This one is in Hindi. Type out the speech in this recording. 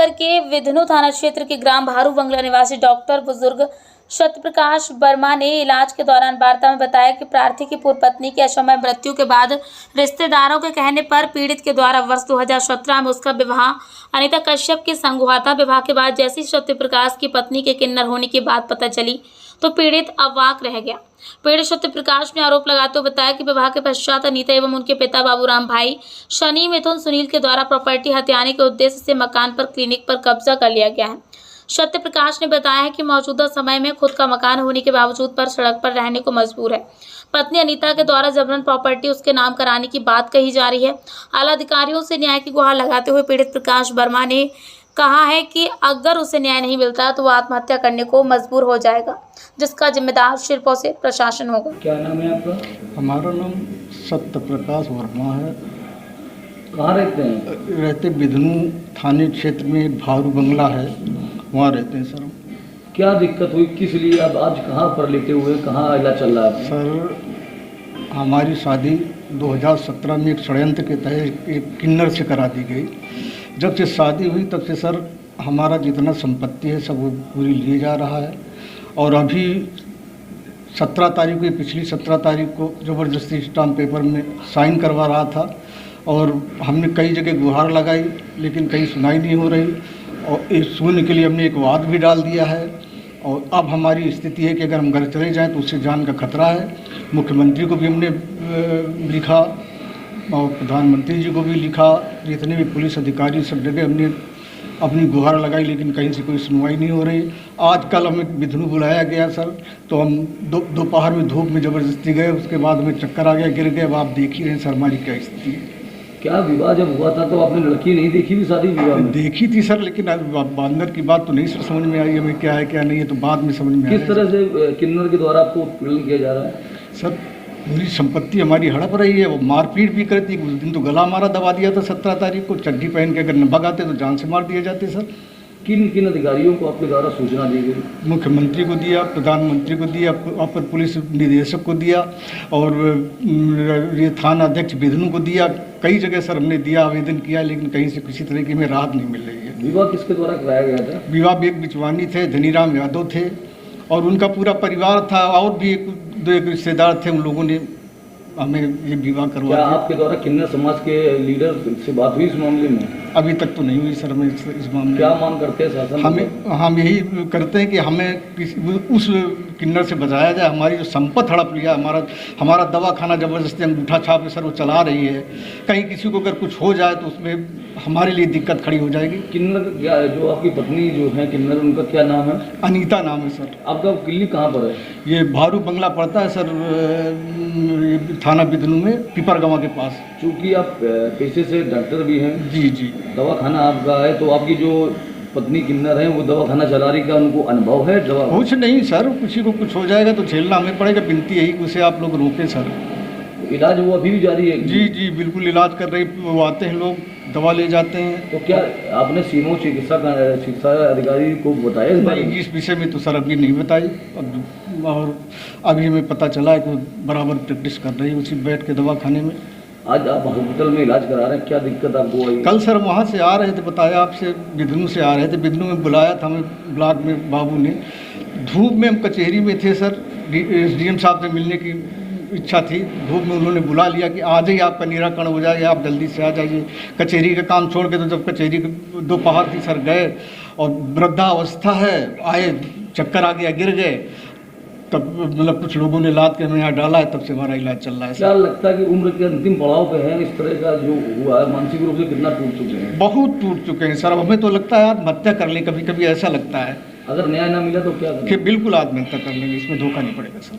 नगर के विधनु थाना क्षेत्र के ग्राम भारू बंगला निवासी डॉक्टर बुजुर्ग सत्यप्रकाश वर्मा ने इलाज के दौरान वार्ता में बताया कि प्रार्थी की पूर्व पत्नी की असामयिक मृत्यु के बाद रिश्तेदारों के कहने पर पीड़ित के द्वारा वर्ष 2017 में उसका विवाह अनीता कश्यप के संग हुआ था। विवाह के बाद जैसी सत्यप्रकाश की पत्नी के किन्नर होने की बात पता चली तो पीड़ित अवाक रह गया। पीड़ित सत्यप्रकाश ने आरोप लगाते हुए बताया कि विवाह के पश्चात अनीता एवं उनके पिता बाबूराम भाई शनि मिथुन सुनील के द्वारा प्रॉपर्टी हथियाने के उद्देश्य से मकान पर क्लिनिक पर कब्जा कर लिया गया है। सत्यप्रकाश ने बताया कि मौजूदा समय में खुद का मकान होने के बावजूद पर सड़क पर रहने को मजबूर है। पत्नी अनीता के द्वारा जबरन प्रॉपर्टी उसके नाम कराने की बात कही जा रही है। आला अधिकारियों से न्याय की गुहार लगाते हुए पीड़ित प्रकाश वर्मा ने कहा है कि अगर उसे न्याय नहीं मिलता तो वो आत्महत्या करने को मजबूर हो जाएगा, जिसका जिम्मेदार शिल्पों से प्रशासन होगा। क्या नाम है आपका? हमारा नाम सत्यप्रकाश वर्मा है। कहाँ रहते हैं? रहते विधनु थाने क्षेत्र में भारू बंगला है, वहाँ रहते हैं सर। क्या दिक्कत हुई, किस लिए अब आज कहाँ पर लेटे हुए, कहाँ इलाज चल रहा है? सर हमारी शादी 2017 में एक षड्यंत्र के तहत एक किन्नर से करा दी गई। जब से शादी हुई तब से सर हमारा जितना संपत्ति है सब वो पूरी लिए जा रहा है। और अभी 17 तारीख को, पिछली 17 तारीख को ज़बरदस्ती स्टाम्प पेपर में साइन करवा रहा था और हमने कई जगह गुहार लगाई लेकिन कहीं सुनाई नहीं हो रही। और इस सुनने के लिए हमने एक वाद भी डाल दिया है। और अब हमारी स्थिति है कि अगर हम घर चले जाएं तो उससे जान का खतरा है। मुख्यमंत्री को भी हमने लिखा और प्रधानमंत्री जी को भी लिखा, जितने भी पुलिस अधिकारी सब जगह हमने अपनी गुहार लगाई लेकिन कहीं से कोई सुनवाई नहीं हो रही। आज कल हमें विधनु बुलाया गया सर, तो हम दोपहर में धूप में ज़बरदस्ती गए, उसके बाद हमें चक्कर आ गया, गिर गए। अब आप देख ही रहे हैं सर हमारी क्या स्थिति है। क्या विवाह जब हुआ था तो आपने लड़की नहीं देखी थी शादी विवाह में? देखी थी सर, लेकिन अंदर की बात तो नहीं सर समझ में आई हमें, क्या है क्या नहीं है तो बाद में समझ में आया। किस तरह से किन्नर के द्वारा आपको उत्पीड़न किया जा रहा है? सर पूरी संपत्ति हमारी हड़प रही है। वो मारपीट भी करती, उस दिन तो गला मारा दबा दिया था 17 तारीख को। चड्डी पहन के अगर न भगाते तो जान से मार दिए जाते सर। किन किन अधिकारियों को आपके द्वारा सूचना दी गई? मुख्यमंत्री को दिया, प्रधानमंत्री को दिया, अपर पुलिस निदेशक को दिया और ये थाना अध्यक्ष विधनु को दिया। कई जगह सर हमने दिया, आवेदन किया, लेकिन कहीं से किसी तरह की हमें राहत नहीं मिल रही है। विवाह किसके द्वारा कराया गया था? विवाह एक बिचवानी थे, धनीराम यादव थे और उनका पूरा परिवार था और भी एक रिश्तेदार थे। उन लोगों ने हमें ये विवाह करवा दिया। आपके द्वारा किन्नर समाज के लीडर से बात हुई इस मामले में? अभी तक तो नहीं हुई सर। हमें इस मामले क्या मांग करते हैं शासन? हम यही करते हैं कि हमें उस किन्नर से बचाया जाए। हमारी जो संपत्ति हड़प लिया, हमारा दवाखाना ज़बरदस्ती अंगूठा छाप सर वो चला रही है। कहीं किसी को अगर कुछ हो जाए तो उसमें हमारे लिए दिक्कत खड़ी हो जाएगी। किन्नर जो आपकी पत्नी जो है किन्नर, उनका क्या नाम है? अनीता नाम है सर। आपका क्लिनिक कहाँ पर है? ये भारू बंगला पड़ता है सर, थाना विधनु में, पिपरगवा के पास। चूँकि आप पेशे से डॉक्टर भी हैं, जी, दवाखाना आपका है, तो आपकी जो पत्नी किन्नर है वो दवाखाना चला रही, का उनको अनुभव है? कुछ नहीं सर, किसी को कुछ हो जाएगा तो झेलना हमें पड़ेगा। विनती यही कि उसे आप लोग रोकें सर। इलाज वो अभी भी जारी है? जी बिल्कुल इलाज कर रही। वो आते हैं लोग, दवा ले जाते हैं। तो क्या आपने सीमो चिकित्सा अधिकारी को बताया इस विषय में? तो सर अभी नहीं बताई। और अभी हमें पता चला है कि बराबर प्रैक्टिस कर रही है उसी बैठ के दवाखाने में। आज आप हॉस्पिटल में इलाज करा रहे हैं, क्या दिक्कत आपको आई? कल सर वहाँ से आ रहे थे, बताया आपसे, विधनु से आ रहे थे। विधनु में बुलाया था हमें ब्लॉक में बाबू ने। धूप में हम कचहरी में थे सर, SDM साहब से मिलने की इच्छा थी। धूप में उन्होंने बुला लिया कि आज ही आपका निराकरण हो जाएगा, आप जल्दी से आ जाइए। कचहरी का काम छोड़ के, तो जब कचहरी दोपहर थी सर गए और वृद्धावस्था है, आए चक्कर आ गया, गिर गए। तब मतलब कुछ लोगों ने लाद के हमें यहाँ डाला है, तब से हमारा इलाज चल रहा है। क्या लगता है कि उम्र के अंतिम पड़ाव पे है? इस तरह का जो हुआ है मानसिक रूप से कितना टूट चुके हैं? बहुत टूट चुके हैं सर। हमें तो लगता है आत्महत्या कर लें, कभी कभी ऐसा लगता है। अगर न्याय ना मिला तो क्या करें? कि बिल्कुल आत्महत्या कर लेंगे, इसमें धोखा नहीं पड़ेगा सर।